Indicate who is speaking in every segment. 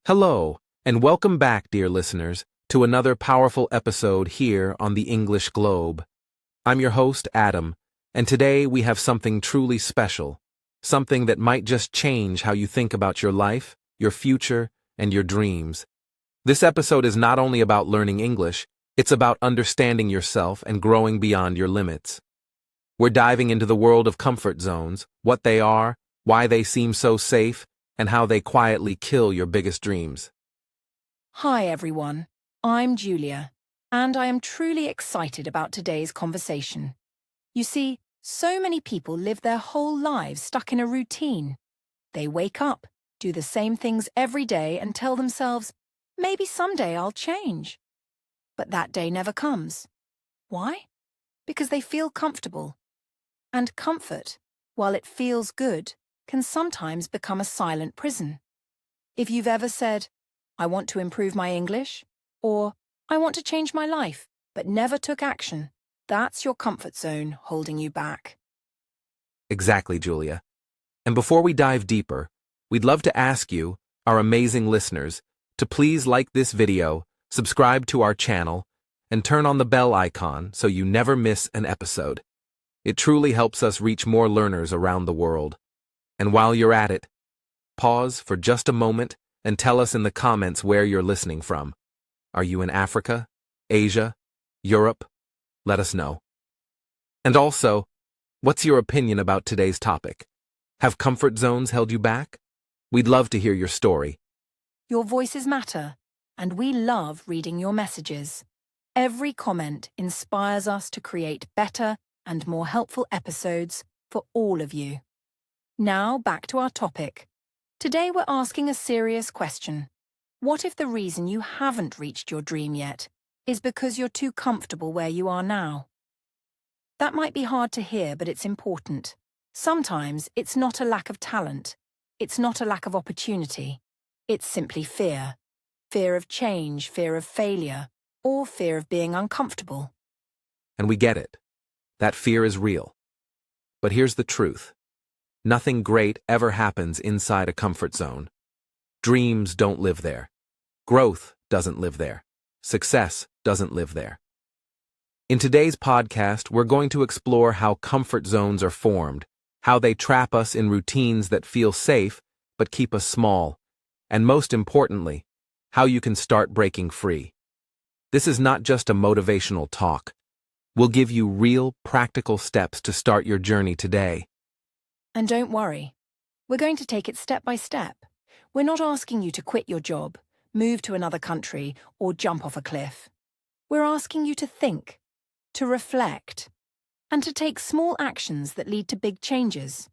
Speaker 1: Hello, and welcome back, dear listeners, to another powerful episode here on the English Globe. I'm your host, Adam, and today we have something truly special, something that might just change how you think about your life, your future, and your dreams. This episode is not only about learning English, it's about understanding yourself and growing beyond your limits. We're diving into the world of comfort zones, what they are, why they seem so safe, and how they quietly kill your biggest dreams.
Speaker 2: Hi everyone, I'm Julia, and I am truly excited about today's conversation. You see, so many people live their whole lives stuck in a routine. They wake up, do the same things every day and tell themselves, maybe someday I'll change. But that day never comes. Why? Because they feel comfortable. And comfort, while it feels good, can sometimes become a silent prison. If you've ever said, I want to improve my English, or I want to change my life, but never took action, that's your comfort zone holding you back.
Speaker 1: Exactly, Julia. And before we dive deeper, we'd love to ask you, our amazing listeners, to please like this video, subscribe to our channel, and turn on the bell icon so you never miss an episode. It truly helps us reach more learners around the world. And while you're at it, pause for just a moment and tell us in the comments where you're listening from. Are you in Africa, Asia, Europe? Let us know. And also, what's your opinion about today's topic? Have comfort zones held you back? We'd love to hear your story.
Speaker 2: Your voices matter, and we love reading your messages. Every comment inspires us to create better and more helpful episodes for all of you. Now back to our topic. Today we're asking a serious question. What if the reason you haven't reached your dream yet is because you're too comfortable where you are now? That might be hard to hear, but it's important. Sometimes it's not a lack of talent. It's not a lack of opportunity. It's simply fear. Fear of change, fear of failure, or fear of being uncomfortable.
Speaker 1: And we get it. That fear is real. But here's the truth. Nothing great ever happens inside a comfort zone. Dreams don't live there. Growth doesn't live there. Success doesn't live there. In today's podcast, we're going to explore how comfort zones are formed, how they trap us in routines that feel safe but keep us small, and most importantly, how you can start breaking free. This is not just a motivational talk. We'll give you real, practical steps to start your journey today.
Speaker 2: And don't worry, we're going to take it step by step. We're not asking you to quit your job, move to another country, or jump off a cliff. We're asking you to think, to reflect, and to take small actions that lead to big changes.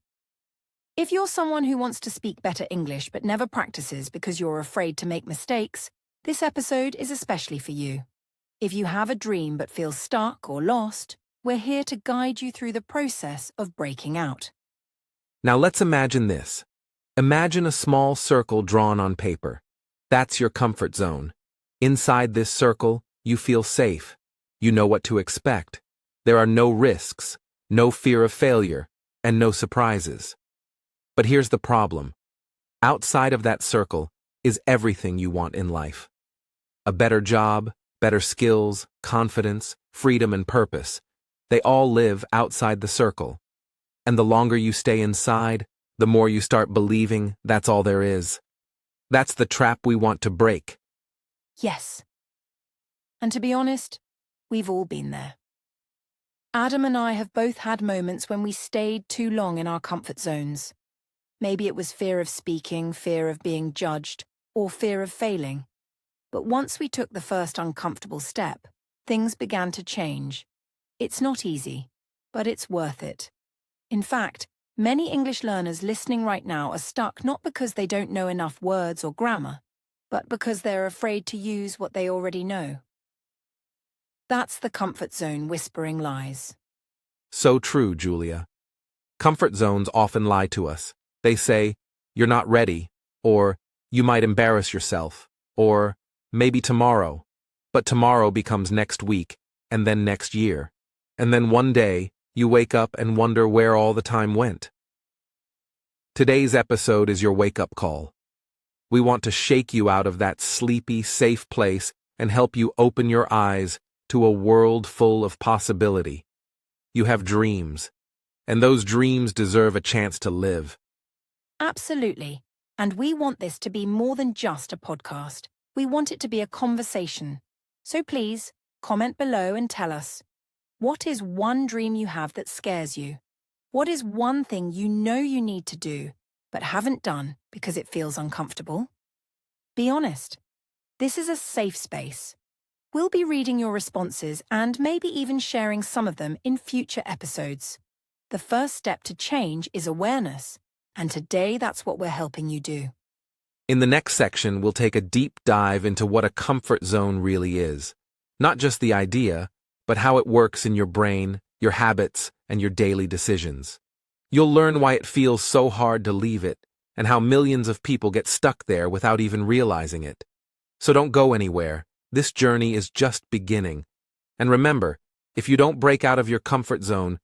Speaker 2: If you're someone who wants to speak better English but never practices because you're afraid to make mistakes, this episode is especially for you. If you have a dream but feel stuck or lost, we're here to guide you through the process of breaking out.
Speaker 1: Now let's imagine this. Imagine a small circle drawn on paper. That's your comfort zone. Inside this circle, you feel safe. You know what to expect. There are no risks, no fear of failure, and no surprises. But here's the problem. Outside of that circle is everything you want in life. A better job, better skills, confidence, freedom, and purpose. They all live outside the circle. And the longer you stay inside, the more you start believing that's all there is. That's the trap we want to break.
Speaker 2: Yes. And to be honest, we've all been there. Adam and I have both had moments when we stayed too long in our comfort zones. Maybe it was fear of speaking, fear of being judged, or fear of failing. But once we took the first uncomfortable step, things began to change. It's not easy, but it's worth it. In fact, many English learners listening right now are stuck not because they don't know enough words or grammar, but because they're afraid to use what they already know. That's the comfort zone whispering lies.
Speaker 1: So true, Julia. Comfort zones often lie to us. They say, you're not ready, or you might embarrass yourself, or maybe tomorrow. But tomorrow becomes next week, and then next year. And then one day, you wake up and wonder where all the time went. Today's episode is your wake-up call. We want to shake you out of that sleepy, safe place and help you open your eyes to a world full of possibility. You have dreams, and those dreams deserve a chance to live.
Speaker 2: Absolutely. And we want this to be more than just a podcast. We want it to be a conversation. So please, comment below and tell us, what is one dream you have that scares you? What is one thing you know you need to do, but haven't done because it feels uncomfortable? Be honest. This is a safe space. We'll be reading your responses and maybe even sharing some of them in future episodes. The first step to change is awareness, and today that's what we're helping you do.
Speaker 1: In the next section, we'll take a deep dive into what a comfort zone really is. Not just the idea, but how it works in your brain, your habits, and your daily decisions. You'll learn why it feels so hard to leave it, and how millions of people get stuck there without even realizing it. So don't go anywhere. This journey is just beginning. And remember, if you don't break out of your comfort zone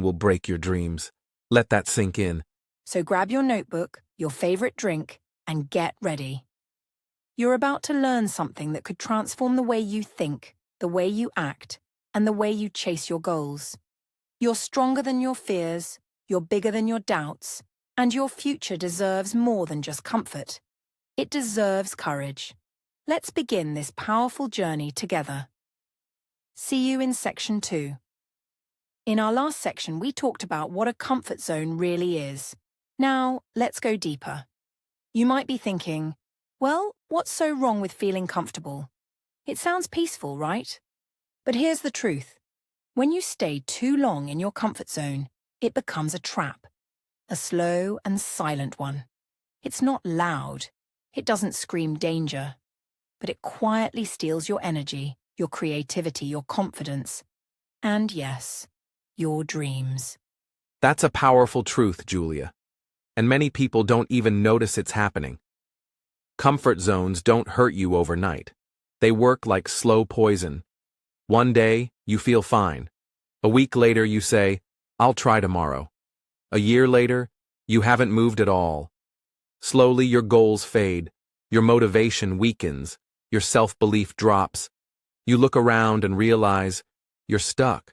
Speaker 1: will break your dreams. Let that sink in.
Speaker 2: So grab your notebook, your favorite drink, and get ready. You're about to learn something that could transform the way you think, the way you act, and the way you chase your goals. You're stronger than your fears, you're bigger than your doubts, and your future deserves more than just comfort. It deserves courage. Let's begin this powerful journey together. See you in section 2. In our last section, we talked about what a comfort zone really is. Now, let's go deeper. You might be thinking, well, what's so wrong with feeling comfortable? It sounds peaceful, right? But here's the truth. When you stay too long in your comfort zone, it becomes a trap. A slow and silent one. It's not loud. It doesn't scream danger. But it quietly steals your energy, your creativity, your confidence, and yes, your dreams.
Speaker 1: That's a powerful truth, Julia. And many people don't even notice it's happening. Comfort zones don't hurt you overnight. They work like slow poison. One day, you feel fine. A week later, you say, I'll try tomorrow. A year later, you haven't moved at all. Slowly, your goals fade. Your motivation weakens. Your self-belief drops. You look around and realize you're stuck.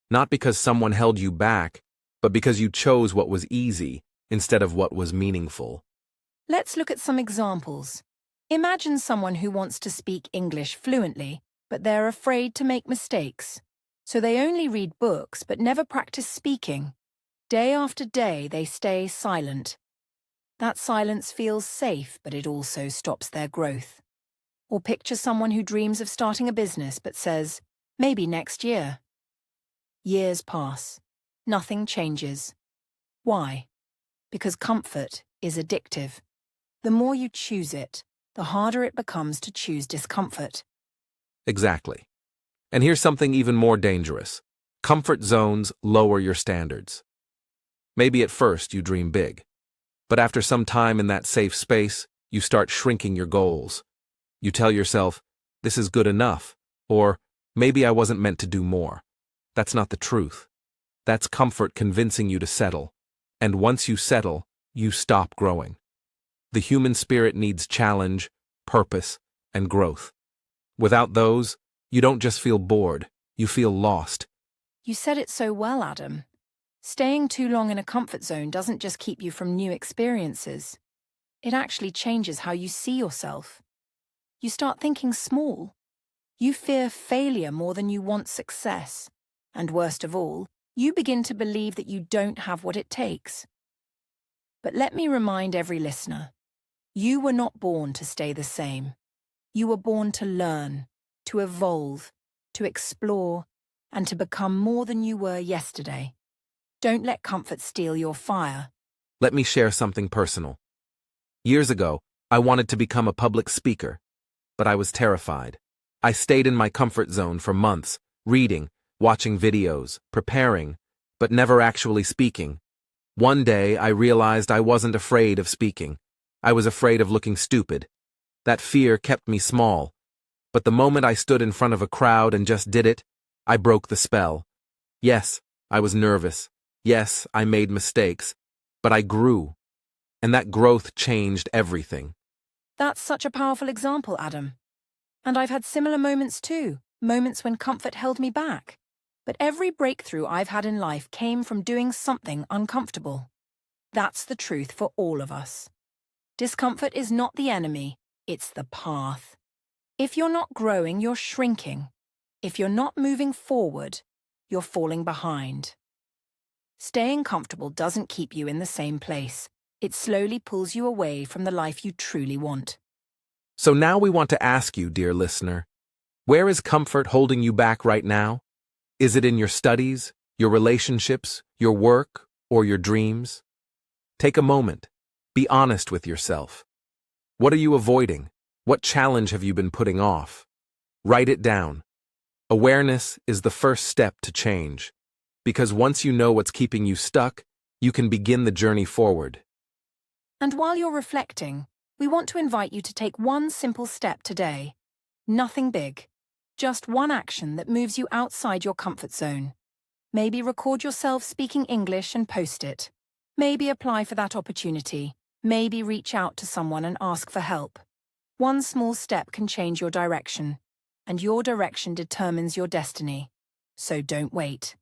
Speaker 1: Not because someone held you back, but because you chose what was easy instead of what was meaningful.
Speaker 2: Let's look at some examples. Imagine someone who wants to speak English fluently, but they're afraid to make mistakes. So they only read books but never practice speaking. Day after day, they stay silent. That silence feels safe, but it also stops their growth. Or picture someone who dreams of starting a business but says, maybe next year. Years pass. Nothing changes. Why? Because comfort is addictive. The more you choose it, the harder it becomes to choose discomfort.
Speaker 1: Exactly. And here's something even more dangerous. Comfort zones lower your standards. Maybe at first you dream big. But after some time in that safe space, you start shrinking your goals. You tell yourself, this is good enough, or maybe I wasn't meant to do more. That's not the truth. That's comfort convincing you to settle. And once you settle, you stop growing. The human spirit needs challenge, purpose, and growth. Without those, you don't just feel bored, you feel lost.
Speaker 2: You said it so well, Adam. Staying too long in a comfort zone doesn't just keep you from new experiences. It actually changes how you see yourself. You start thinking small. You fear failure more than you want success. And worst of all, you begin to believe that you don't have what it takes. But let me remind every listener, you were not born to stay the same. You were born to learn, to evolve, to explore, and to become more than you were yesterday. Don't let comfort steal your fire.
Speaker 1: Let me share something personal. Years ago, I wanted to become a public speaker, but I was terrified. I stayed in my comfort zone for months, reading, watching videos, preparing, but never actually speaking. One day, I realized I wasn't afraid of speaking. I was afraid of looking stupid. That fear kept me small. But the moment I stood in front of a crowd and just did it, I broke the spell. Yes, I was nervous. Yes, I made mistakes. But I grew. and that growth changed everything.
Speaker 2: That's such a powerful example, Adam. And I've had similar moments too, moments when comfort held me back. But every breakthrough I've had in life came from doing something uncomfortable. That's the truth for all of us. Discomfort is not the enemy, it's the path. If you're not growing, you're shrinking. If you're not moving forward, you're falling behind. Staying comfortable doesn't keep you in the same place. It slowly pulls you away from the life you truly want.
Speaker 1: So now we want to ask you, dear listener, where is comfort holding you back right now? Is it in your studies, your relationships, your work, or your dreams? Take a moment. Be honest with yourself. What are you avoiding? What challenge have you been putting off? Write it down. Awareness is the first step to change, because once you know what's keeping you stuck, you can begin the journey forward.
Speaker 2: And while you're reflecting, we want to invite you to take one simple step today. Nothing big, just one action that moves you outside your comfort zone. Maybe record yourself speaking English and post it. Maybe apply for that opportunity. Maybe reach out to someone and ask for help. One small step can change your direction, and your direction determines your destiny. So don't wait.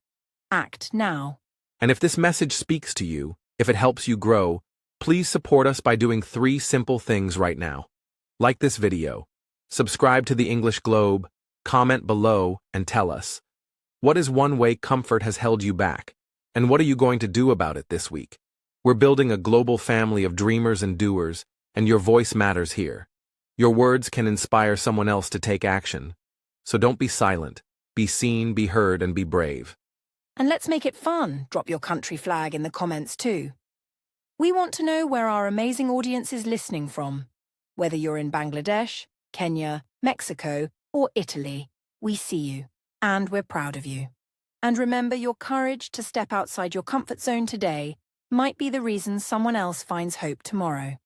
Speaker 2: Act now.
Speaker 1: And if this message speaks to you, if it helps you grow, please support us by doing 3 simple things right now. Like this video, subscribe to the English Globe, comment below, and tell us, what is one way comfort has held you back, and what are you going to do about it this week? We're building a global family of dreamers and doers, and your voice matters here. Your words can inspire someone else to take action. So don't be silent. Be seen, be heard, and be brave.
Speaker 2: And let's make it fun. Drop your country flag in the comments too. We want to know where our amazing audience is listening from. Whether you're in Bangladesh, Kenya, Mexico, or Italy, we see you, and we're proud of you. And remember, your courage to step outside your comfort zone today might be the reason someone else finds hope tomorrow.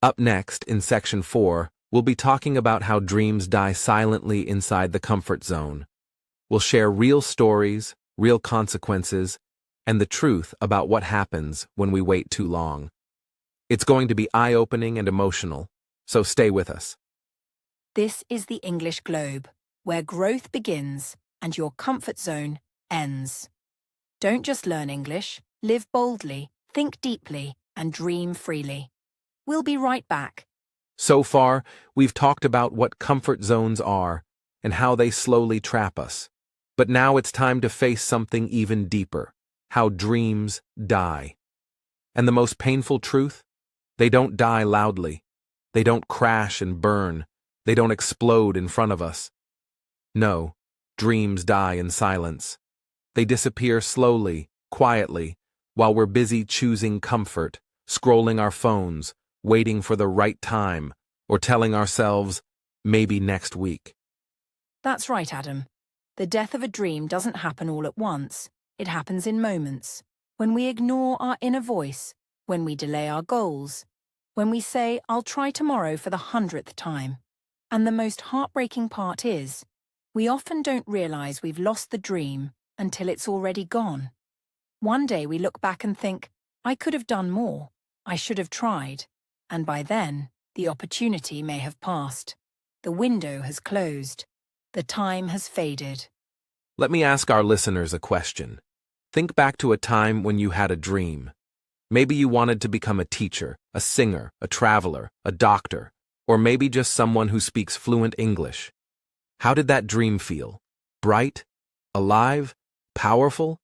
Speaker 1: Up next, in Section 4, we'll be talking about how dreams die silently inside the comfort zone. We'll share real stories, real consequences, and the truth about what happens when we wait too long. It's going to be eye-opening and emotional, so stay with us.
Speaker 2: This is the English Globe, where growth begins and your comfort zone ends. Don't just learn English, live boldly, think deeply, and dream freely. We'll be right back.
Speaker 1: So far, we've talked about what comfort zones are and how they slowly trap us. But now it's time to face something even deeper: how dreams die. And the most painful truth? They don't die loudly. They don't crash and burn. They don't explode in front of us. No, dreams die in silence. They disappear slowly, quietly, while we're busy choosing comfort, scrolling our phones, waiting for the right time, or telling ourselves, maybe next week.
Speaker 2: That's right, Adam. The death of a dream doesn't happen all at once. It happens in moments. When we ignore our inner voice, when we delay our goals, when we say, I'll try tomorrow for the 100th time. And the most heartbreaking part is, we often don't realize we've lost the dream until it's already gone. One day we look back and think, I could have done more. I should have tried. And by then, the opportunity may have passed. The window has closed. The time has faded.
Speaker 1: Let me ask our listeners a question. Think back to a time when you had a dream. Maybe you wanted to become a teacher, a singer, a traveler, a doctor, or maybe just someone who speaks fluent English. How did that dream feel? Bright? Alive? Powerful?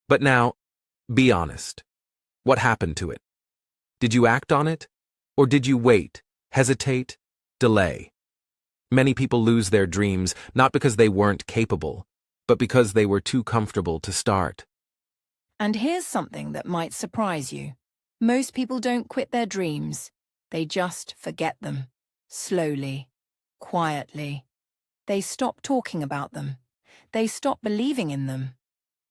Speaker 1: But now, be honest. What happened to it? Did you act on it? Or did you wait, hesitate, delay? Many people lose their dreams not because they weren't capable, but because they were too comfortable to start.
Speaker 2: And here's something that might surprise you. Most people don't quit their dreams. They just forget them. Slowly. Quietly. They stop talking about them. They stop believing in them.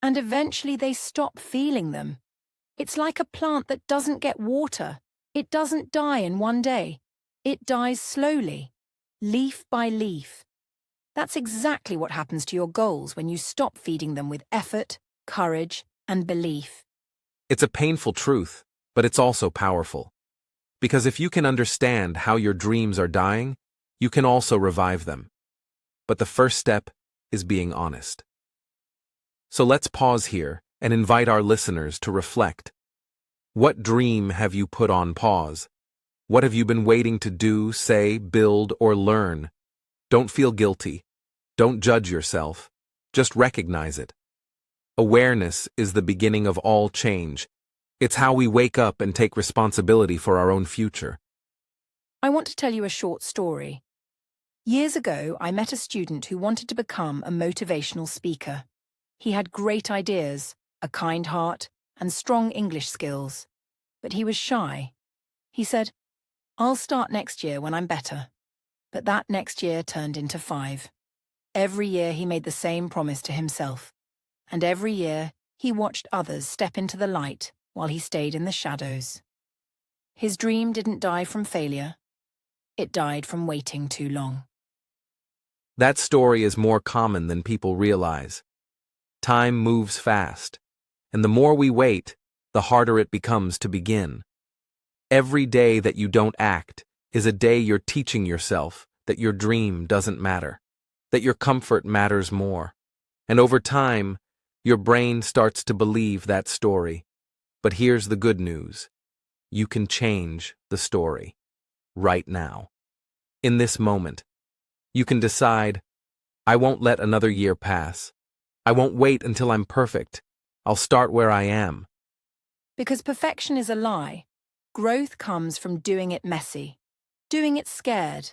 Speaker 2: And eventually they stop feeling them. It's like a plant that doesn't get water. It doesn't die in one day. It dies slowly, leaf by leaf. That's exactly what happens to your goals when you stop feeding them with effort, courage, and belief.
Speaker 1: It's a painful truth, but it's also powerful. Because if you can understand how your dreams are dying, you can also revive them. But the first step is being honest. So let's pause here and invite our listeners to reflect. What dream have you put on pause? What have you been waiting to do, say, build, or learn? Don't feel guilty. Don't judge yourself. Just recognize it. Awareness is the beginning of all change. It's how we wake up and take responsibility for our own future.
Speaker 2: I want to tell you a short story. Years ago, I met a student who wanted to become a motivational speaker. He had great ideas, a kind heart, and strong English skills. But he was shy. He said, "I'll start next year when I'm better." But that next year turned into 5. Every year he made the same promise to himself. And every year he watched others step into the light while he stayed in the shadows. His dream didn't die from failure. It died from waiting too long.
Speaker 1: That story is more common than people realize. Time moves fast, and the more we wait, the harder it becomes to begin. Every day that you don't act is a day you're teaching yourself that your dream doesn't matter, that your comfort matters more. And over time, your brain starts to believe that story. But here's the good news. You can change the story. Right now. In this moment. You can decide, I won't let another year pass. I won't wait until I'm perfect. I'll start where I am.
Speaker 2: Because perfection is a lie. Growth comes from doing it messy, doing it scared,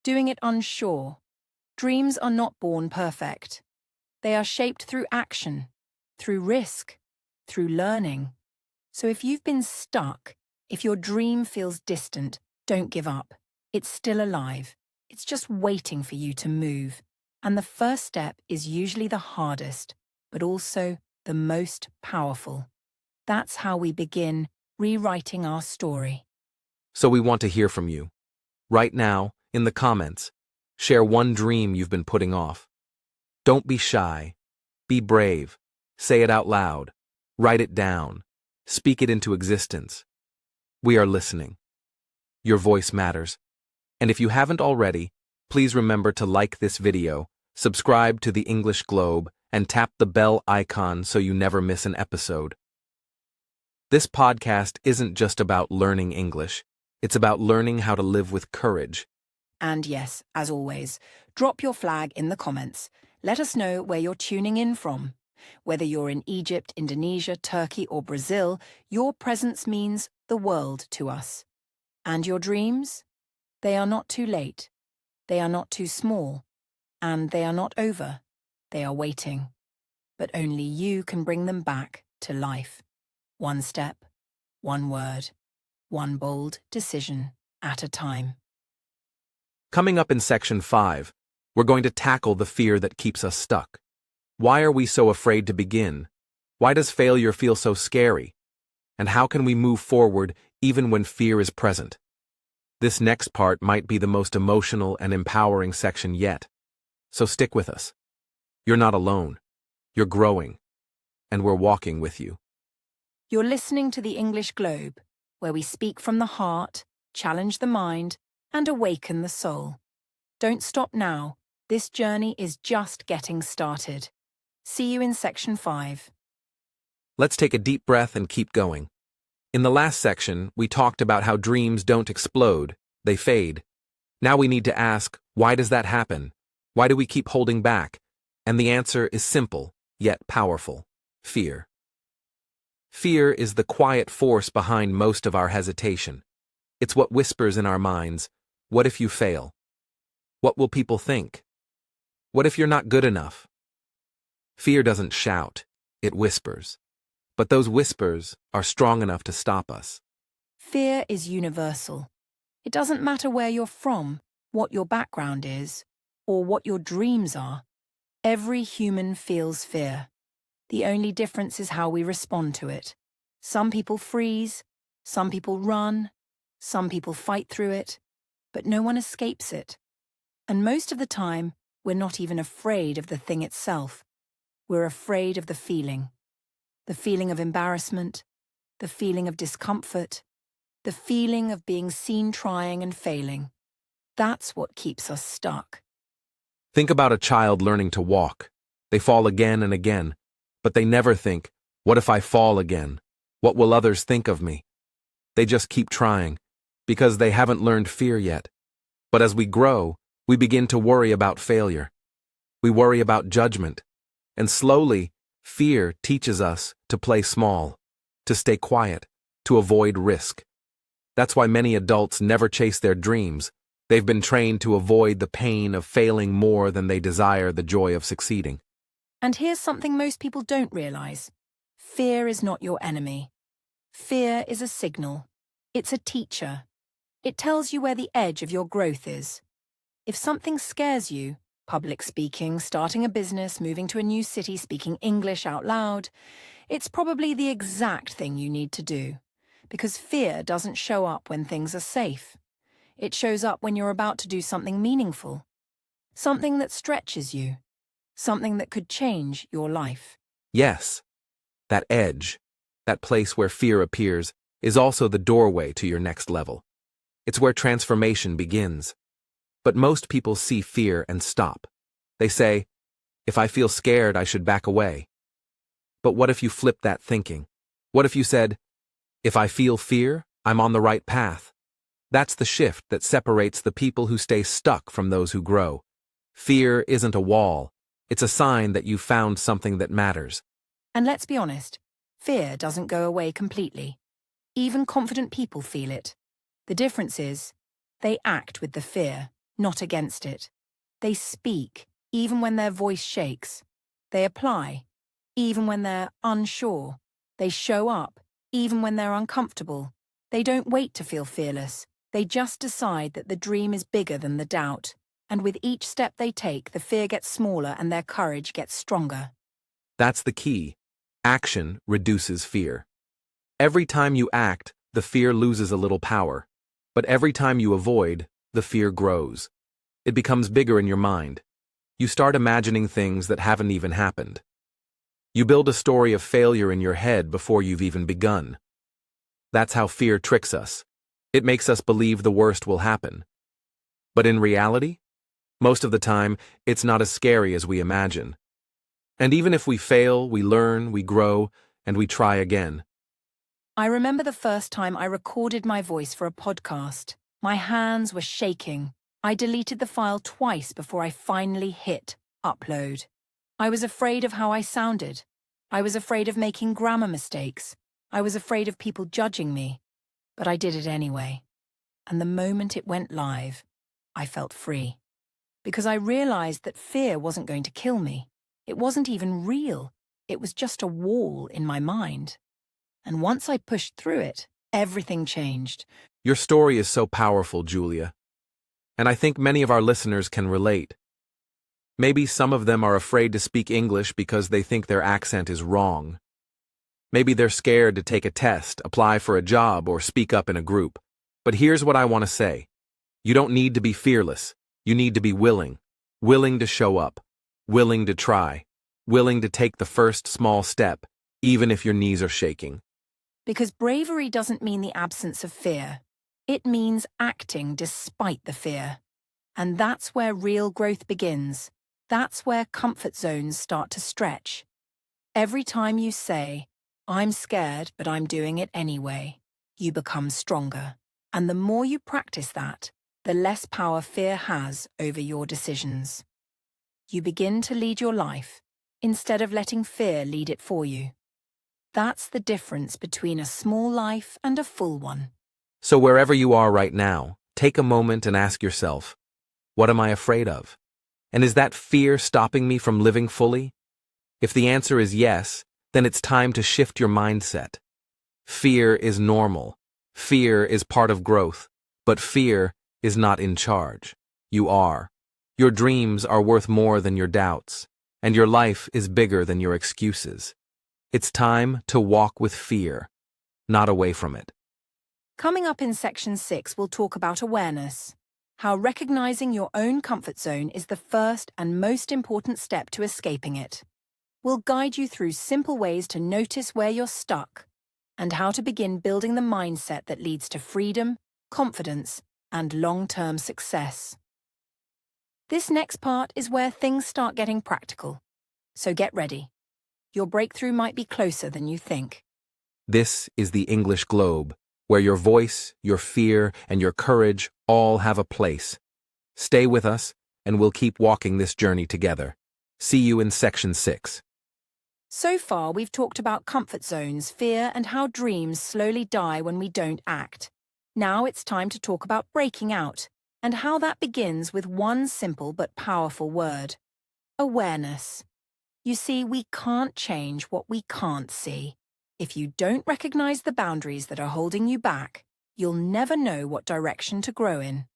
Speaker 2: doing it unsure. Dreams are not born perfect. They are shaped through action, through risk, through learning. So if you've been stuck, if your dream feels distant, don't give up. It's still alive. It's just waiting for you to move. And the first step is usually the hardest, but also the most powerful. That's how we begin rewriting our story.
Speaker 1: So we want to hear from you. Right now, in the comments, share one dream you've been putting off. Don't be shy. Be brave. Say it out loud. Write it down. Speak it into existence. We are listening. Your voice matters. And if you haven't already, please remember to like this video, subscribe to the English Globe, and tap the bell icon so you never miss an episode. This podcast isn't just about learning English. It's about learning how to live with courage.
Speaker 2: And yes, as always, drop your flag in the comments. Let us know where you're tuning in from. Whether you're in Egypt, Indonesia, Turkey, or Brazil, your presence means the world to us. And your dreams? They are not too late. They are not too small. And they are not over. They are waiting. But only you can bring them back to life. One step, one word, one bold decision at a time.
Speaker 1: Coming up in Section 5, we're going to tackle the fear that keeps us stuck. Why are we so afraid to begin? Why does failure feel so scary? And how can we move forward even when fear is present? This next part might be the most emotional and empowering section yet. So stick with us. You're not alone. You're growing. And we're walking with you.
Speaker 2: You're listening to the English Globe, where we speak from the heart, challenge the mind, and awaken the soul. Don't stop now. This journey is just getting started. See you in Section 5.
Speaker 1: Let's take a deep breath and keep going. In the last section, we talked about how dreams don't explode, they fade. Now we need to ask, why does that happen? Why do we keep holding back? And the answer is simple, yet powerful. Fear. Fear is the quiet force behind most of our hesitation. It's what whispers in our minds, what if you fail? What will people think? What if you're not good enough? Fear doesn't shout, it whispers. But those whispers are strong enough to stop us.
Speaker 2: Fear is universal. It doesn't matter where you're from, what your background is, or what your dreams are. Every human feels fear. The only difference is how we respond to it. Some people freeze, some people run, some people fight through it, but no one escapes it. And most of the time, we're not even afraid of the thing itself. We're afraid of the feeling of embarrassment, the feeling of discomfort, the feeling of being seen trying and failing. That's what keeps us stuck.
Speaker 1: Think about a child learning to walk. They fall again and again, but they never think, what if I fall again? What will others think of me? They just keep trying, because they haven't learned fear yet. But as we grow, we begin to worry about failure. We worry about judgment. And slowly, fear teaches us to play small, to stay quiet, to avoid risk. That's why many adults never chase their dreams. They've been trained to avoid the pain of failing more than they desire the joy of succeeding.
Speaker 2: And here's something most people don't realize. Fear is not your enemy. Fear is a signal. It's a teacher. It tells you where the edge of your growth is. If something scares you, public speaking, starting a business, moving to a new city, speaking English out loud, it's probably the exact thing you need to do. Because fear doesn't show up when things are safe. It shows up when you're about to do something meaningful. Something that stretches you. Something that could change your life.
Speaker 1: Yes, that edge, that place where fear appears, is also the doorway to your next level. It's where transformation begins. But most people see fear and stop. They say, if I feel scared, I should back away. But what if you flipped that thinking? What if you said, if I feel fear, I'm on the right path? That's the shift that separates the people who stay stuck from those who grow. Fear isn't a wall. It's a sign that you've found something that matters.
Speaker 2: And let's be honest, fear doesn't go away completely. Even confident people feel it. The difference is, they act with the fear, not against it. They speak, even when their voice shakes. They apply, even when they're unsure. They show up, even when they're uncomfortable. They don't wait to feel fearless. They just decide that the dream is bigger than the doubt. And with each step they take, the fear gets smaller and their courage gets stronger.
Speaker 1: That's the key. Action reduces fear. Every time you act, the fear loses a little power. But every time you avoid, the fear grows. It becomes bigger in your mind. You start imagining things that haven't even happened. You build a story of failure in your head before you've even begun. That's how fear tricks us. It makes us believe the worst will happen. But in reality, most of the time, it's not as scary as we imagine. And even if we fail, we learn, we grow, and we try again.
Speaker 2: I remember the first time I recorded my voice for a podcast. My hands were shaking. I deleted the file twice before I finally hit upload. I was afraid of how I sounded. I was afraid of making grammar mistakes. I was afraid of people judging me. But I did it anyway. And the moment it went live, I felt free. Because I realized that fear wasn't going to kill me. It wasn't even real. It was just a wall in my mind. And once I pushed through it, everything changed.
Speaker 1: Your story is so powerful, Julia. And I think many of our listeners can relate. Maybe some of them are afraid to speak English because they think their accent is wrong. Maybe they're scared to take a test, apply for a job, or speak up in a group. But here's what I want to say. You don't need to be fearless. You need to be willing. Willing to show up. Willing to try. Willing to take the first small step, even if your knees are shaking.
Speaker 2: Because bravery doesn't mean the absence of fear. It means acting despite the fear. And that's where real growth begins. That's where comfort zones start to stretch. Every time you say, I'm scared, but I'm doing it anyway, you become stronger. And the more you practice that, the less power fear has over your decisions. You begin to lead your life, instead of letting fear lead it for you. That's the difference between a small life and a full one.
Speaker 1: So wherever you are right now, take a moment and ask yourself, what am I afraid of? And is that fear stopping me from living fully? If the answer is yes, then it's time to shift your mindset. Fear is normal. Fear is part of growth. But fear is not in charge. You are. Your dreams are worth more than your doubts, and your life is bigger than your excuses. It's time to walk with fear, not away from it.
Speaker 2: Coming up in Section 6, we'll talk about awareness. How recognizing your own comfort zone is the first and most important step to escaping it. We'll guide you through simple ways to notice where you're stuck, and how to begin building the mindset that leads to freedom, confidence, and long-term success. This next part is where things start getting practical. So get ready. Your breakthrough might be closer than you think.
Speaker 1: This is the English Globe, where your voice, your fear, and your courage all have a place. Stay with us, and we'll keep walking this journey together. See you in Section 6.
Speaker 2: So far, we've talked about comfort zones, fear, and how dreams slowly die when we don't act. Now it's time to talk about breaking out, and how that begins with one simple but powerful word: awareness. You see, we can't change what we can't see. If you don't recognize the boundaries that are holding you back, you'll never know what direction to grow in.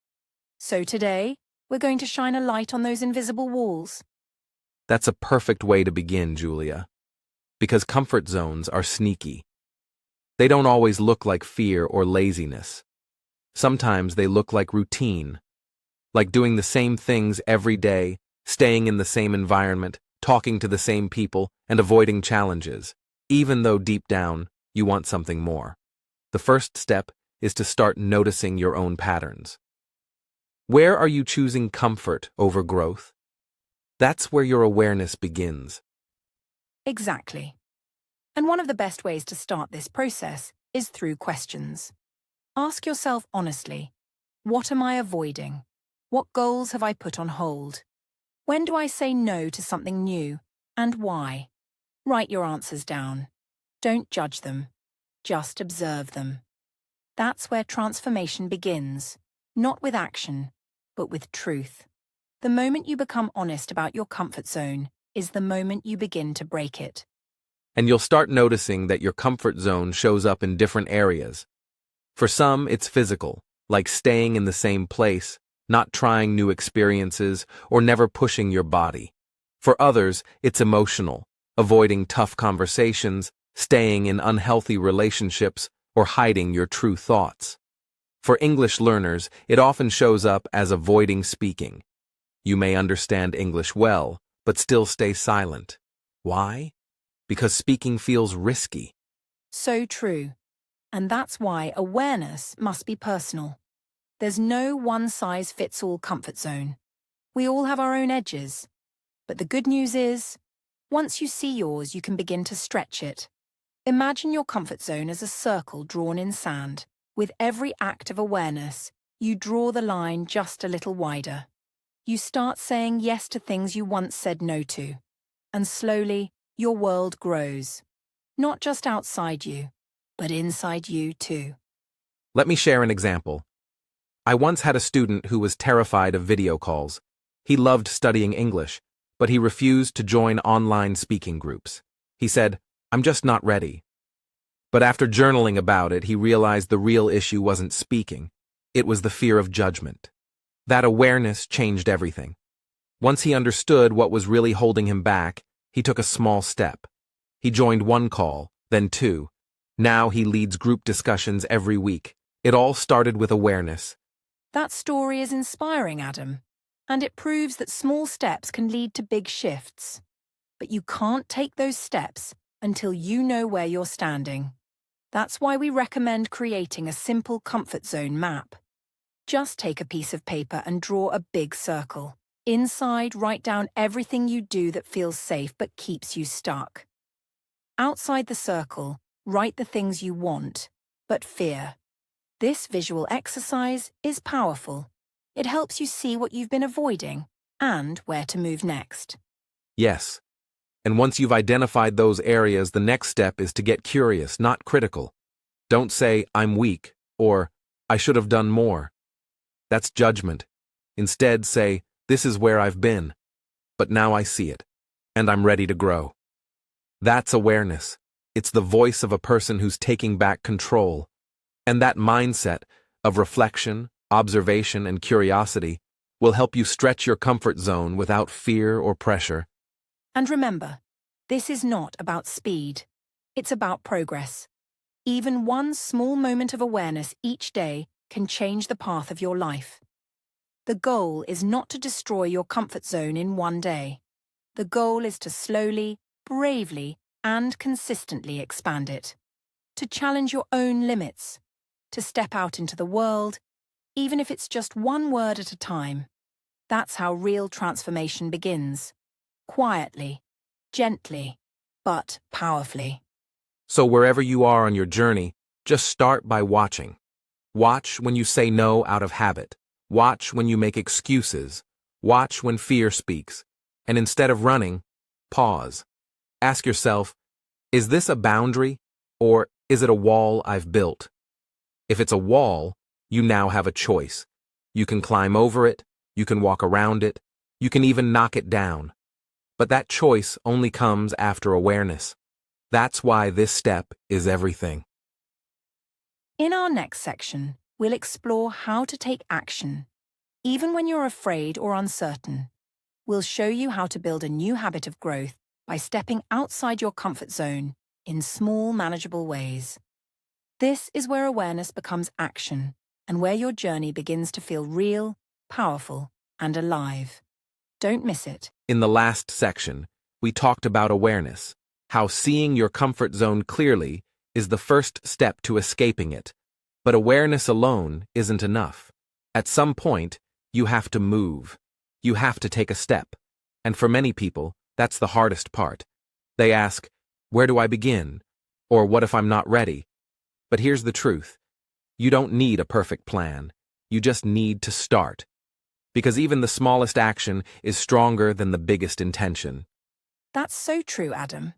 Speaker 2: So today, we're going to shine a light on those invisible walls.
Speaker 1: That's a perfect way to begin, Julia. Because comfort zones are sneaky. They don't always look like fear or laziness. Sometimes they look like routine, like doing the same things every day, staying in the same environment, talking to the same people, and avoiding challenges, even though deep down you want something more. The first step is to start noticing your own patterns. Where are you choosing comfort over growth? That's where your awareness begins.
Speaker 2: Exactly. And one of the best ways to start this process is through questions. Ask yourself honestly, what am I avoiding? What goals have I put on hold? When do I say no to something new, and why? Write your answers down. Don't judge them. Just observe them. That's where transformation begins, not with action, but with truth. The moment you become honest about your comfort zone is the moment you begin to break it.
Speaker 1: And you'll start noticing that your comfort zone shows up in different areas. For some, it's physical, like staying in the same place, not trying new experiences, or never pushing your body. For others, it's emotional, avoiding tough conversations, staying in unhealthy relationships, or hiding your true thoughts. For English learners, it often shows up as avoiding speaking. You may understand English well, but still stay silent. Why? Because speaking feels risky.
Speaker 2: So true. And that's why awareness must be personal. There's no one-size-fits-all comfort zone. We all have our own edges. But the good news is, once you see yours, you can begin to stretch it. Imagine your comfort zone as a circle drawn in sand. With every act of awareness, you draw the line just a little wider. You start saying yes to things you once said no to. And slowly, your world grows. Not just outside you, but inside you too.
Speaker 1: Let me share an example. I once had a student who was terrified of video calls. He loved studying English, but he refused to join online speaking groups. He said, "I'm just not ready." But after journaling about it, he realized the real issue wasn't speaking. It was the fear of judgment. That awareness changed everything. Once he understood what was really holding him back, he took a small step. He joined one call, then two. Now he leads group discussions every week. It all started with awareness.
Speaker 2: That story is inspiring, Adam, and it proves that small steps can lead to big shifts. But you can't take those steps until you know where you're standing. That's why we recommend creating a simple comfort zone map. Just take a piece of paper and draw a big circle. Inside, write down everything you do that feels safe but keeps you stuck. Outside the circle, write the things you want, but fear. This visual exercise is powerful. It helps you see what you've been avoiding and where to move next.
Speaker 1: Yes. And once you've identified those areas, the next step is to get curious, not critical. Don't say, "I'm weak," or "I should have done more." That's judgment. Instead, say, "This is where I've been, but now I see it, and I'm ready to grow." That's awareness. It's the voice of a person who's taking back control. And that mindset of reflection, observation, and curiosity will help you stretch your comfort zone without fear or pressure.
Speaker 2: And remember, this is not about speed. It's about progress. Even one small moment of awareness each day can change the path of your life. The goal is not to destroy your comfort zone in one day. The goal is to slowly, bravely, and consistently expand it. to challenge your own limits, to step out into the world, even if it's just one word at a time. That's how real transformation begins. Quietly, gently, but powerfully.
Speaker 1: So wherever you are on your journey, just start by watching. Watch when you say no out of habit. Watch when you make excuses. Watch when fear speaks. And instead of running, pause. Ask yourself, is this a boundary or is it a wall I've built? If it's a wall, you now have a choice. You can climb over it, you can walk around it, you can even knock it down. But that choice only comes after awareness. That's why this step is everything.
Speaker 2: In our next section, we'll explore how to take action, even when you're afraid or uncertain. We'll show you how to build a new habit of growth by stepping outside your comfort zone in small, manageable ways. This is where awareness becomes action and where your journey begins to feel real, powerful, and alive. Don't miss it.
Speaker 1: In the last section, we talked about awareness, how seeing your comfort zone clearly is the first step to escaping it. But awareness alone isn't enough. At some point, you have to move. You have to take a step. And for many people, that's the hardest part. They ask, where do I begin? Or what if I'm not ready? But here's the truth. You don't need a perfect plan. You just need to start. Because even the smallest action is stronger than the biggest intention.
Speaker 2: That's so true, Adam.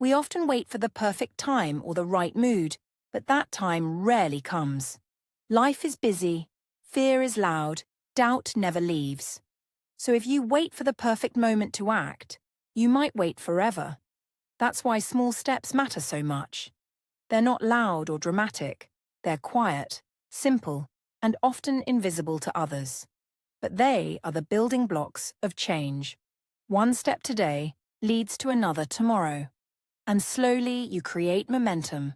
Speaker 2: We often wait for the perfect time or the right mood, but that time rarely comes. Life is busy, fear is loud, doubt never leaves. So if you wait for the perfect moment to act, you might wait forever. That's why small steps matter so much. They're not loud or dramatic. They're quiet, simple, and often invisible to others. But they are the building blocks of change. One step today leads to another tomorrow. And slowly you create momentum.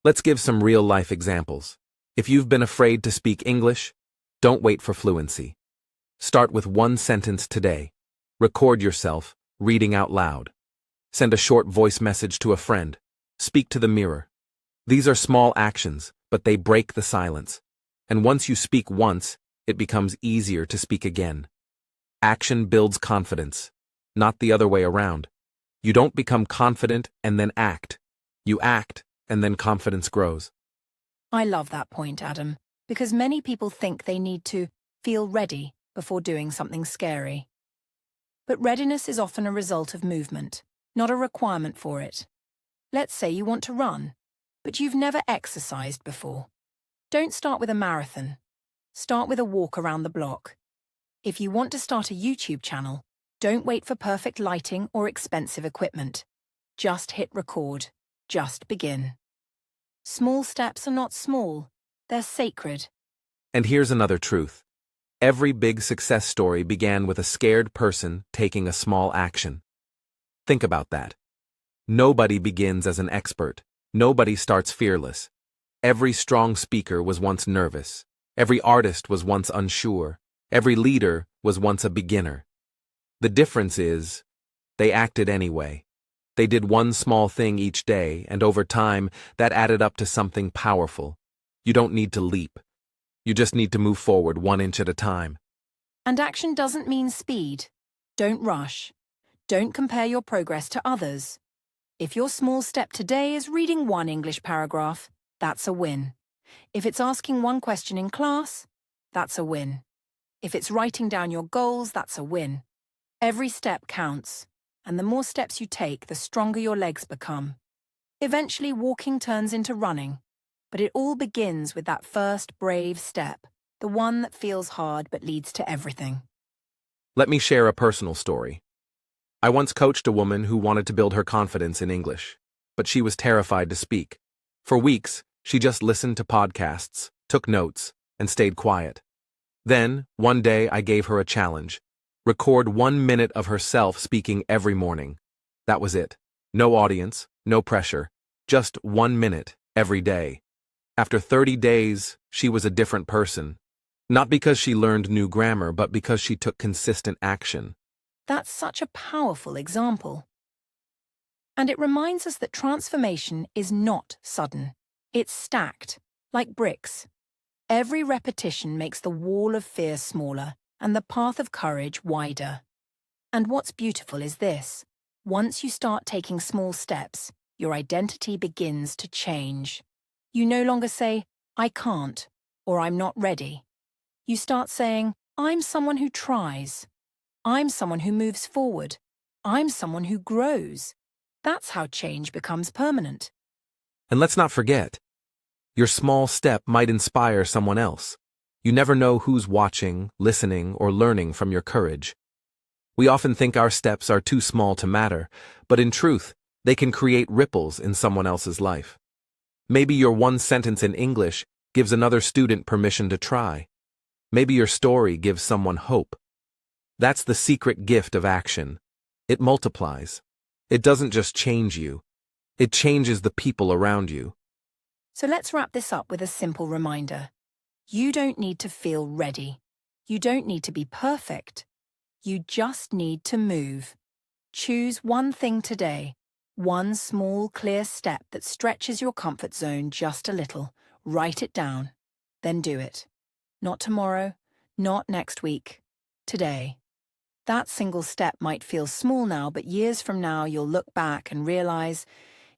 Speaker 1: Let's give some real-life examples. If you've been afraid to speak English, don't wait for fluency. Start with one sentence today. Record yourself reading out loud. Send a short voice message to a friend. Speak to the mirror. These are small actions, but they break the silence. And once you speak once, it becomes easier to speak again. Action builds confidence, not the other way around. You don't become confident and then act. You act, and then confidence grows.
Speaker 2: I love that point, Adam, because many people think they need to feel ready before doing something scary. But readiness is often a result of movement, not a requirement for it. Let's say you want to run, but you've never exercised before. Don't start with a marathon. Start with a walk around the block. If you want to start a YouTube channel, don't wait for perfect lighting or expensive equipment. Just hit record. Just begin. Small steps are not small. They're sacred.
Speaker 1: And here's another truth. Every big success story began with a scared person taking a small action. Think about that. Nobody begins as an expert. Nobody starts fearless. Every strong speaker was once nervous. Every artist was once unsure. Every leader was once a beginner. The difference is, they acted anyway. They did one small thing each day, and over time, that added up to something powerful. You don't need to leap. You just need to move forward 1 inch at a time.
Speaker 2: And action doesn't mean speed. Don't rush. Don't compare your progress to others. If your small step today is reading one English paragraph, that's a win. If it's asking one question in class, that's a win. If it's writing down your goals, that's a win. Every step counts, and the more steps you take, the stronger your legs become. Eventually, walking turns into running, but it all begins with that first brave step, the one that feels hard but leads to everything.
Speaker 1: Let me share a personal story. I once coached a woman who wanted to build her confidence in English, but she was terrified to speak. For weeks, she just listened to podcasts, took notes, and stayed quiet. Then, one day, I gave her a challenge. Record 1 minute of herself speaking every morning. That was it. No audience, no pressure. Just 1 minute, every day. After 30 days, she was a different person. Not because she learned new grammar, but because she took consistent action.
Speaker 2: That's such a powerful example. And it reminds us that transformation is not sudden. It's stacked, like bricks. Every repetition makes the wall of fear smaller and the path of courage wider. And what's beautiful is this. Once you start taking small steps, your identity begins to change. You no longer say, I can't, or I'm not ready. You start saying, I'm someone who tries. I'm someone who moves forward. I'm someone who grows. That's how change becomes permanent.
Speaker 1: And let's not forget, your small step might inspire someone else. You never know who's watching, listening, or learning from your courage. We often think our steps are too small to matter, but in truth, they can create ripples in someone else's life. Maybe your one sentence in English gives another student permission to try. Maybe your story gives someone hope. That's the secret gift of action. It multiplies. It doesn't just change you. It changes the people around you.
Speaker 2: So let's wrap this up with a simple reminder. You don't need to feel ready. You don't need to be perfect. You just need to move. Choose one thing today, one small, clear step that stretches your comfort zone just a little. Write it down. Then do it. Not tomorrow, not next week. Today. That single step might feel small now, but years from now you'll look back and realize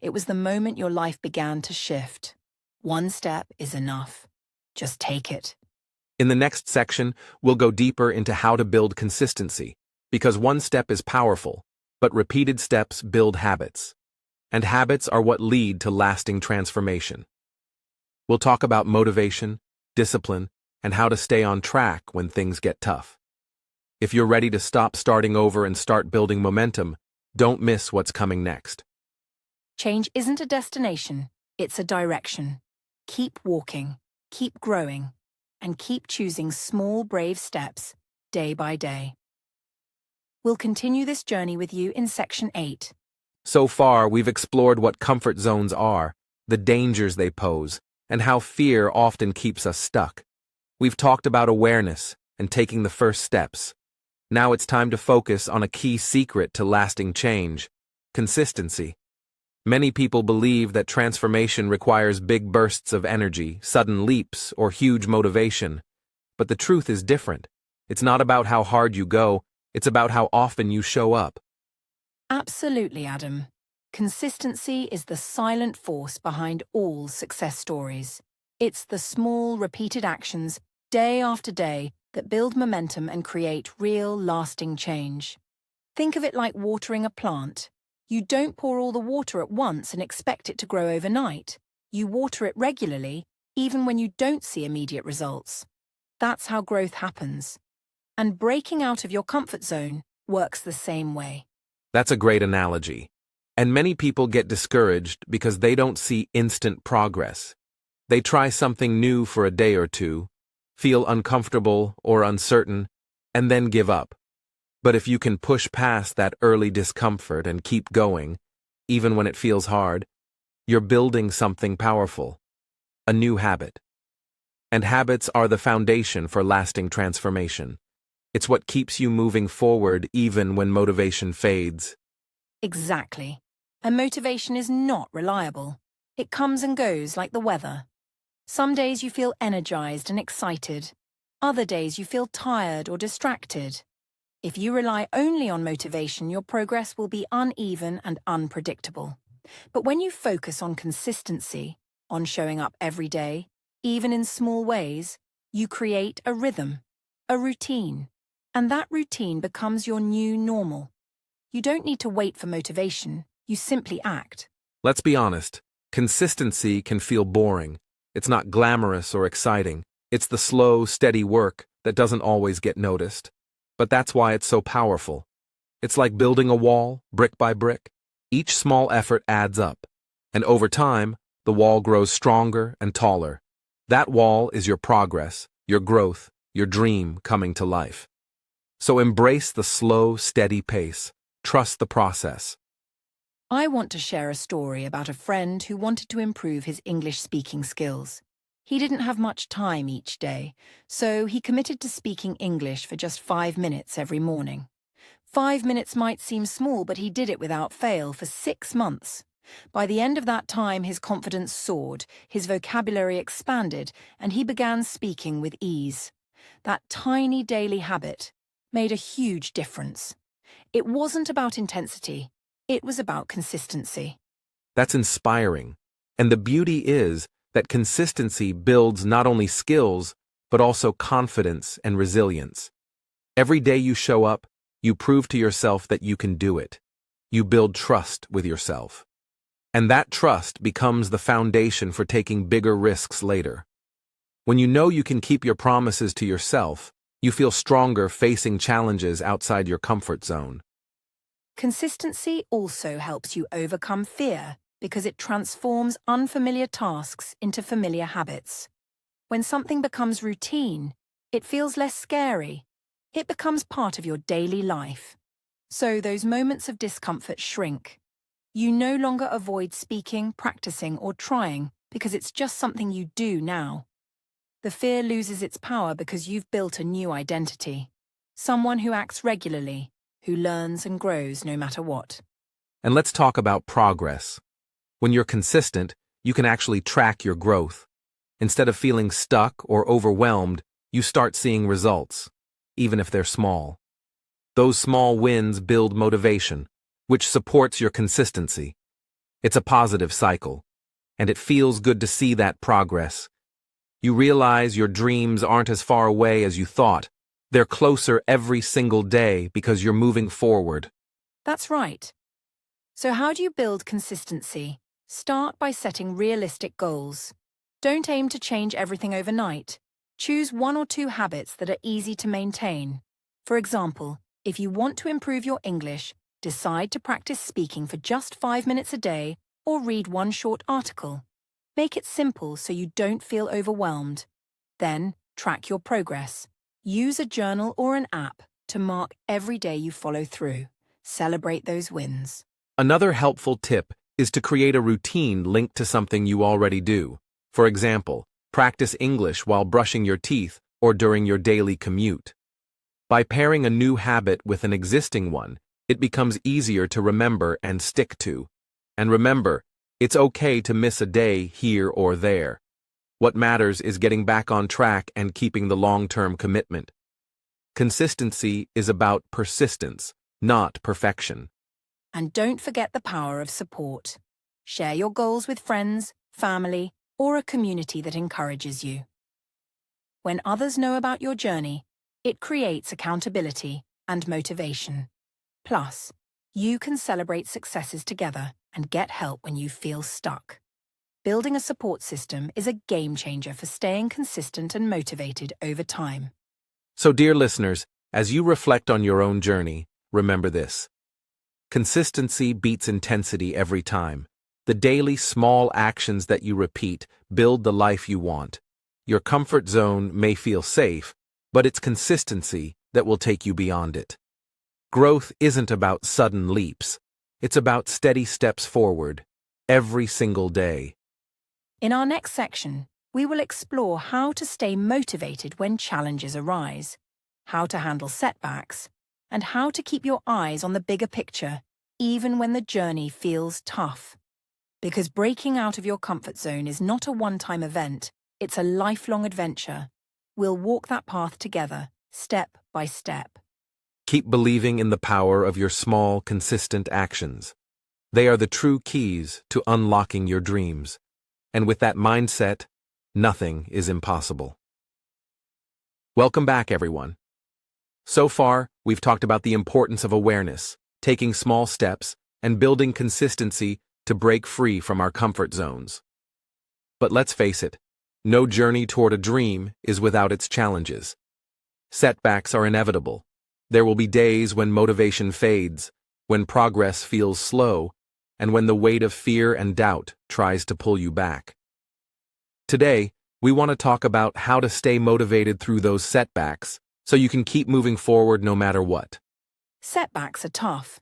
Speaker 2: it was the moment your life began to shift. One step is enough. Just take it.
Speaker 1: In the next section, we'll go deeper into how to build consistency, because one step is powerful, but repeated steps build habits. And habits are what lead to lasting transformation. We'll talk about motivation, discipline, and how to stay on track when things get tough. If you're ready to stop starting over and start building momentum, don't miss what's coming next.
Speaker 2: Change isn't a destination, it's a direction. Keep walking, keep growing, and keep choosing small, brave steps day by day. We'll continue this journey with you in Section 8.
Speaker 1: So far, we've explored what comfort zones are, the dangers they pose, and how fear often keeps us stuck. We've talked about awareness and taking the first steps. Now it's time to focus on a key secret to lasting change: consistency. Many people believe that transformation requires big bursts of energy, sudden leaps, or huge motivation. But the truth is different. It's not about how hard you go, it's about how often you show up.
Speaker 2: Absolutely, Adam. Consistency is the silent force behind all success stories. It's the small, repeated actions, day after day, that build momentum and create real, lasting change. Think of it like watering a plant. You don't pour all the water at once and expect it to grow overnight. You water it regularly, even when you don't see immediate results. That's how growth happens. And breaking out of your comfort zone works the same way.
Speaker 1: That's a great analogy. And many people get discouraged because they don't see instant progress. They try something new for a day or two, feel uncomfortable or uncertain, and then give up. But if you can push past that early discomfort and keep going, even when it feels hard, you're building something powerful, a new habit. And habits are the foundation for lasting transformation. It's what keeps you moving forward even when motivation fades.
Speaker 2: Exactly. And motivation is not reliable. It comes and goes like the weather. Some days you feel energized and excited. Other days you feel tired or distracted. If you rely only on motivation, your progress will be uneven and unpredictable. But when you focus on consistency, on showing up every day, even in small ways, you create a rhythm, a routine. And that routine becomes your new normal. You don't need to wait for motivation, you simply act.
Speaker 1: Let's be honest, consistency can feel boring. It's not glamorous or exciting. It's the slow, steady work that doesn't always get noticed. But that's why it's so powerful. It's like building a wall, brick by brick. Each small effort adds up. And over time, the wall grows stronger and taller. That wall is your progress, your growth, your dream coming to life. So embrace the slow, steady pace. Trust the process.
Speaker 2: I want to share a story about a friend who wanted to improve his English speaking skills. He didn't have much time each day, so he committed to speaking English for just 5 minutes every morning. 5 minutes might seem small, but he did it without fail for 6 months, By the end of that time, his confidence soared, his vocabulary expanded, and he began speaking with ease. That tiny daily habit made a huge difference. It wasn't about intensity, it was about consistency.
Speaker 1: That's inspiring. And the beauty is that consistency builds not only skills, but also confidence and resilience. Every day you show up, you prove to yourself that you can do it. You build trust with yourself. And that trust becomes the foundation for taking bigger risks later. When you know you can keep your promises to yourself, you feel stronger facing challenges outside your comfort zone.
Speaker 2: Consistency also helps you overcome fear because it transforms unfamiliar tasks into familiar habits. When something becomes routine, it feels less scary. It becomes part of your daily life. So those moments of discomfort shrink. You no longer avoid speaking, practicing, or trying because it's just something you do now. The fear loses its power because you've built a new identity. Someone who acts regularly, who learns and grows no matter what.
Speaker 1: And let's talk about progress. When you're consistent, you can actually track your growth. Instead of feeling stuck or overwhelmed, you start seeing results, even if they're small. Those small wins build motivation, which supports your consistency. It's a positive cycle, and it feels good to see that progress. You realize your dreams aren't as far away as you thought. They're closer every single day because you're moving forward.
Speaker 2: That's right. So how do you build consistency? Start by setting realistic goals. Don't aim to change everything overnight. Choose 1 or 2 habits that are easy to maintain. For example, if you want to improve your English, decide to practice speaking for just 5 minutes a day or read 1 short article. Make it simple so you don't feel overwhelmed. Then, track your progress. Use a journal or an app to mark every day you follow through. Celebrate those wins.
Speaker 1: Another helpful tip is to create a routine linked to something you already do. For example, practice English while brushing your teeth or during your daily commute. By pairing a new habit with an existing one, it becomes easier to remember and stick to. And remember, it's okay to miss a day here or there. What matters is getting back on track and keeping the long-term commitment. Consistency is about persistence, not perfection.
Speaker 2: And don't forget the power of support. Share your goals with friends, family, or a community that encourages you. When others know about your journey, it creates accountability and motivation. Plus, you can celebrate successes together and get help when you feel stuck. Building a support system is a game changer for staying consistent and motivated over time.
Speaker 1: So, dear listeners, as you reflect on your own journey, remember this. Consistency beats intensity every time. The daily small actions that you repeat build the life you want. Your comfort zone may feel safe, but it's consistency that will take you beyond it. Growth isn't about sudden leaps. It's about steady steps forward, every single day.
Speaker 2: In our next section, we will explore how to stay motivated when challenges arise, how to handle setbacks, and how to keep your eyes on the bigger picture, even when the journey feels tough. Because breaking out of your comfort zone is not a one-time event, it's a lifelong adventure. We'll walk that path together, step by step.
Speaker 1: Keep believing in the power of your small, consistent actions. They are the true keys to unlocking your dreams. And with that mindset, nothing is impossible. Welcome back, everyone. So far, we've talked about the importance of awareness, taking small steps, and building consistency to break free from our comfort zones. But let's face it, no journey toward a dream is without its challenges. Setbacks are inevitable. There will be days when motivation fades, when progress feels slow, and when the weight of fear and doubt tries to pull you back. Today, we want to talk about how to stay motivated through those setbacks so you can keep moving forward no matter what.
Speaker 2: Setbacks are tough.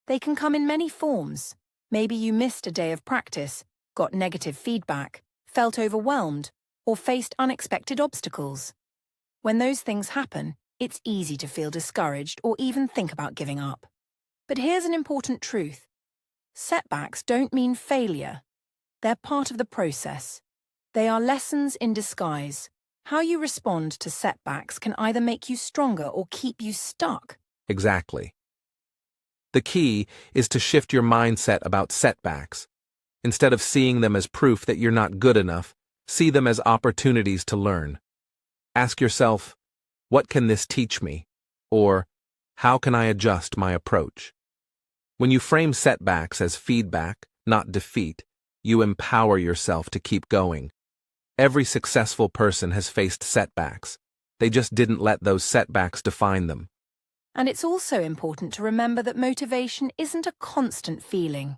Speaker 2: They can come in many forms. Maybe you missed a day of practice, got negative feedback, felt overwhelmed, or faced unexpected obstacles. When those things happen, it's easy to feel discouraged or even think about giving up. But here's an important truth. Setbacks don't mean failure. They're part of the process. They are lessons in disguise. How you respond to setbacks can either make you stronger or keep you stuck.
Speaker 1: Exactly. The key is to shift your mindset about setbacks. Instead of seeing them as proof that you're not good enough, see them as opportunities to learn. Ask yourself, what can this teach me? Or, how can I adjust my approach? When you frame setbacks as feedback, not defeat, you empower yourself to keep going. Every successful person has faced setbacks. They just didn't let those setbacks define them.
Speaker 2: And it's also important to remember that motivation isn't a constant feeling.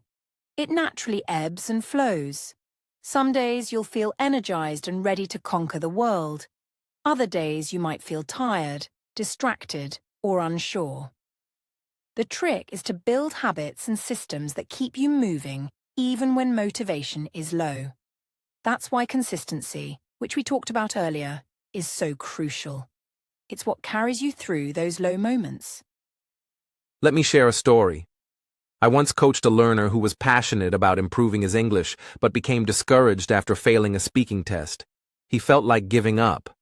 Speaker 2: It naturally ebbs and flows. Some days you'll feel energized and ready to conquer the world. Other days you might feel tired, distracted, or unsure. The trick is to build habits and systems that keep you moving even when motivation is low. That's why consistency, which we talked about earlier, is so crucial. It's what carries you through those low moments.
Speaker 1: Let me share a story. I once coached a learner who was passionate about improving his English, but became discouraged after failing a speaking test. He felt like giving up.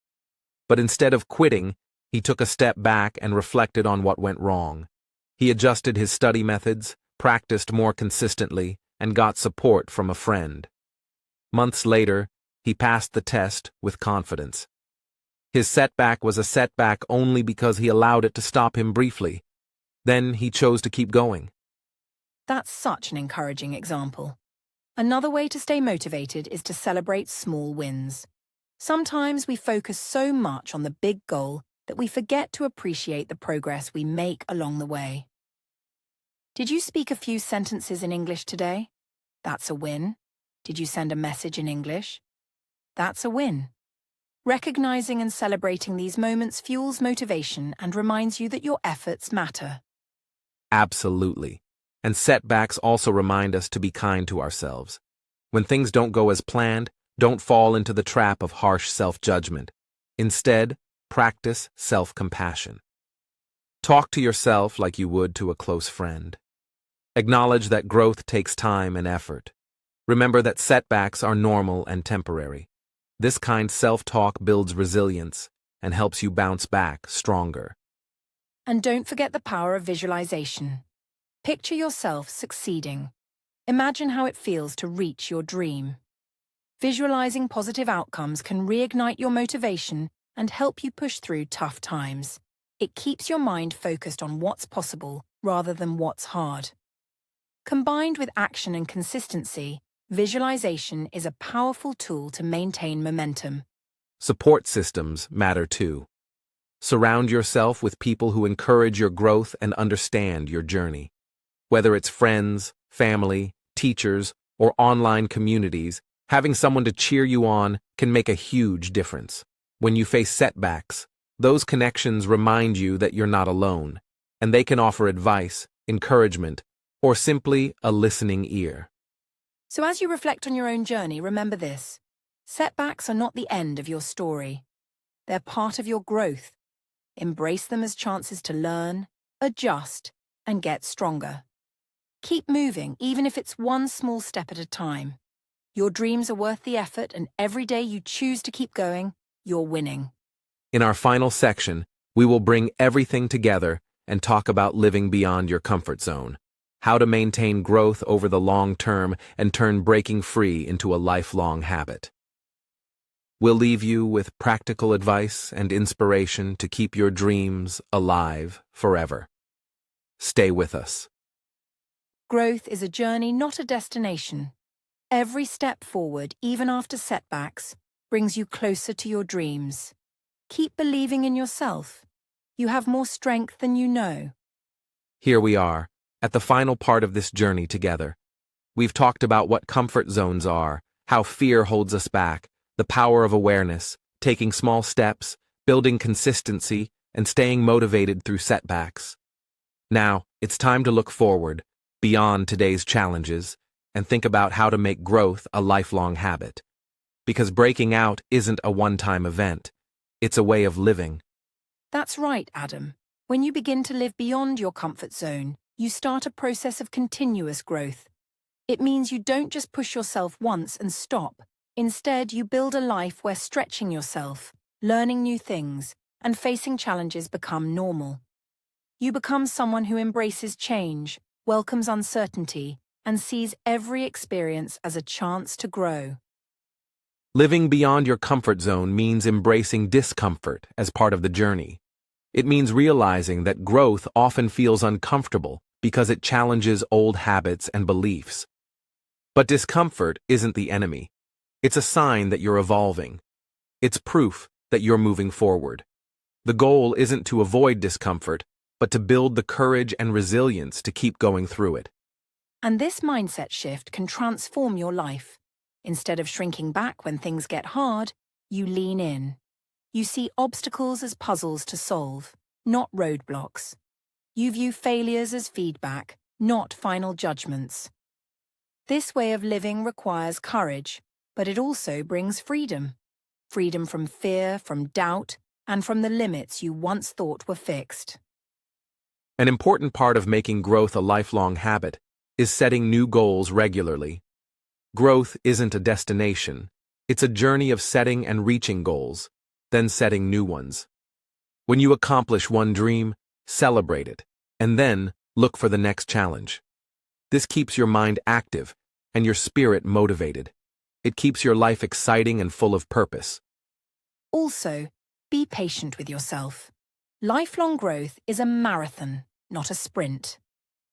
Speaker 1: But instead of quitting, he took a step back and reflected on what went wrong. He adjusted his study methods, practiced more consistently, and got support from a friend. Months later, he passed the test with confidence. His setback was a setback only because he allowed it to stop him briefly. Then he chose to keep going.
Speaker 2: That's such an encouraging example. Another way to stay motivated is to celebrate small wins. Sometimes we focus so much on the big goal that we forget to appreciate the progress we make along the way. Did you speak a few sentences in English today? That's a win. Did you send a message in English? That's a win. Recognizing and celebrating these moments fuels motivation and reminds you that your efforts matter.
Speaker 1: Absolutely. And setbacks also remind us to be kind to ourselves. When things don't go as planned, don't fall into the trap of harsh self-judgment. Instead, practice self-compassion. Talk to yourself like you would to a close friend. Acknowledge that growth takes time and effort. Remember that setbacks are normal and temporary. This kind self-talk builds resilience and helps you bounce back stronger.
Speaker 2: And don't forget the power of visualization. Picture yourself succeeding. Imagine how it feels to reach your dream. Visualizing positive outcomes can reignite your motivation and help you push through tough times. It keeps your mind focused on what's possible rather than what's hard. Combined with action and consistency, visualization is a powerful tool to maintain momentum.
Speaker 1: Support systems matter too. Surround yourself with people who encourage your growth and understand your journey. Whether it's friends, family, teachers, or online communities, having someone to cheer you on can make a huge difference. When you face setbacks, those connections remind you that you're not alone, and they can offer advice, encouragement, or simply a listening ear.
Speaker 2: So as you reflect on your own journey, remember this. Setbacks are not the end of your story. They're part of your growth. Embrace them as chances to learn, adjust, and get stronger. Keep moving, even if it's one small step at a time. Your dreams are worth the effort, and every day you choose to keep going, you're winning.
Speaker 1: In our final section, we will bring everything together and talk about living beyond your comfort zone, how to maintain growth over the long term and turn breaking free into a lifelong habit. We'll leave you with practical advice and inspiration to keep your dreams alive forever. Stay with us.
Speaker 2: Growth is a journey, not a destination. Every step forward, even after setbacks, brings you closer to your dreams. Keep believing in yourself. You have more strength than you know.
Speaker 1: Here we are, at the final part of this journey together. We've talked about what comfort zones are, how fear holds us back, the power of awareness, taking small steps, building consistency, and staying motivated through setbacks. Now, it's time to look forward, beyond today's challenges, and think about how to make growth a lifelong habit. Because breaking out isn't a one-time event. It's a way of living.
Speaker 2: That's right, Adam. When you begin to live beyond your comfort zone, you start a process of continuous growth, It means you don't just push yourself once and stop. Instead, you build a life where stretching yourself, learning new things, and facing challenges become normal. You become someone who embraces change, welcomes uncertainty, and sees every experience as a chance to grow.
Speaker 1: Living beyond your comfort zone means embracing discomfort as part of the journey. It means realizing that growth often feels uncomfortable because it challenges old habits and beliefs. But discomfort isn't the enemy. It's a sign that you're evolving. It's proof that you're moving forward. The goal isn't to avoid discomfort, but to build the courage and resilience to keep going through it.
Speaker 2: And this mindset shift can transform your life. Instead of shrinking back when things get hard, you lean in. You see obstacles as puzzles to solve, not roadblocks. You view failures as feedback, not final judgments. This way of living requires courage, but it also brings freedom. Freedom from fear, from doubt, and from the limits you once thought were fixed.
Speaker 1: An important part of making growth a lifelong habit is setting new goals regularly. Growth isn't a destination. It's a journey of setting and reaching goals, then setting new ones. When you accomplish one dream, celebrate it, and then look for the next challenge. This keeps your mind active and your spirit motivated. It keeps your life exciting and full of purpose.
Speaker 2: Also, be patient with yourself. Lifelong growth is a marathon, not a sprint.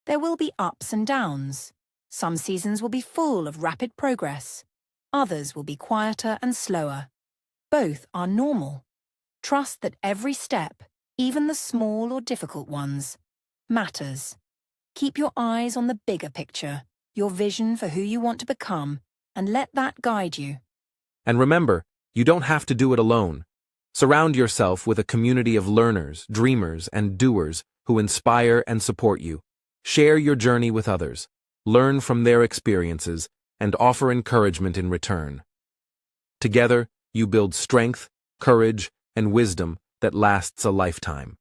Speaker 2: There will be ups and downs. Some seasons will be full of rapid progress. Others will be quieter and slower. Both are normal. Trust that every step, even the small or difficult ones, matters. Keep your eyes on the bigger picture, your vision for who you want to become, and let that guide you.
Speaker 1: And remember, you don't have to do it alone. Surround yourself with a community of learners, dreamers, and doers who inspire and support you. Share your journey with others, learn from their experiences, and offer encouragement in return. Together, you build strength, courage, and wisdom that lasts a lifetime.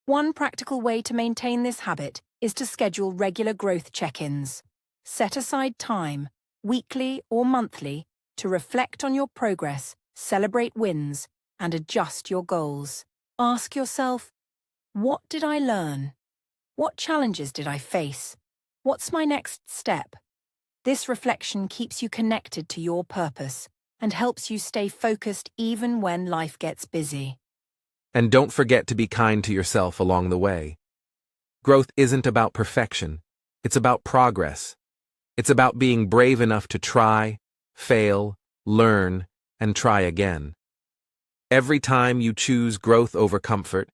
Speaker 2: One practical way to maintain this habit is to schedule regular growth check-ins. Set aside time, weekly or monthly, to reflect on your progress, celebrate wins, and adjust your goals. Ask yourself, what did I learn? What challenges did I face? What's my next step? This reflection keeps you connected to your purpose and helps you stay focused even when life gets busy.
Speaker 1: And don't forget to be kind to yourself along the way. Growth isn't about perfection. It's about progress. It's about being brave enough to try, fail, learn, and try again. Every time you choose growth over comfort,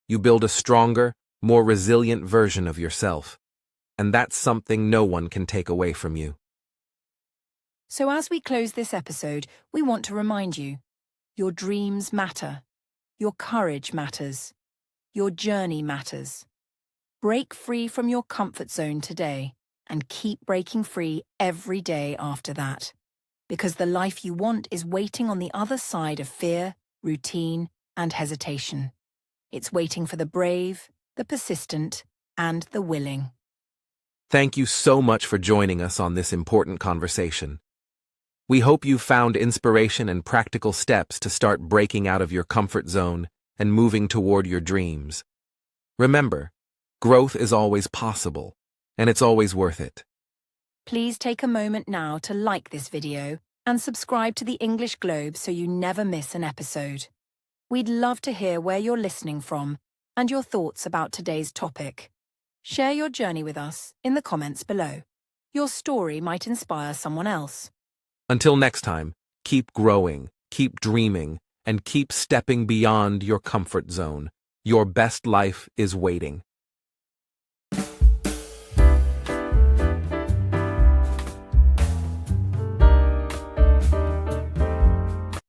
Speaker 1: you build a stronger, more resilient version of yourself. And that's something no one can take away from you.
Speaker 2: So as we close this episode, we want to remind you, your dreams matter. Your courage matters. Your journey matters. Break free from your comfort zone today and keep breaking free every day after that. Because the life you want is waiting on the other side of fear, routine, and hesitation. It's waiting for the brave, the persistent, and the willing.
Speaker 1: Thank you so much for joining us on this important conversation. We hope you found inspiration and practical steps to start breaking out of your comfort zone and moving toward your dreams. Remember, growth is always possible, and it's always worth it.
Speaker 2: Please take a moment now to like this video and subscribe to the English Globe so you never miss an episode. We'd love to hear where you're listening from and your thoughts about today's topic. Share your journey with us in the comments below. Your story might inspire someone else.
Speaker 1: Until next time, keep growing, keep dreaming, and keep stepping beyond your comfort zone. Your best life is waiting.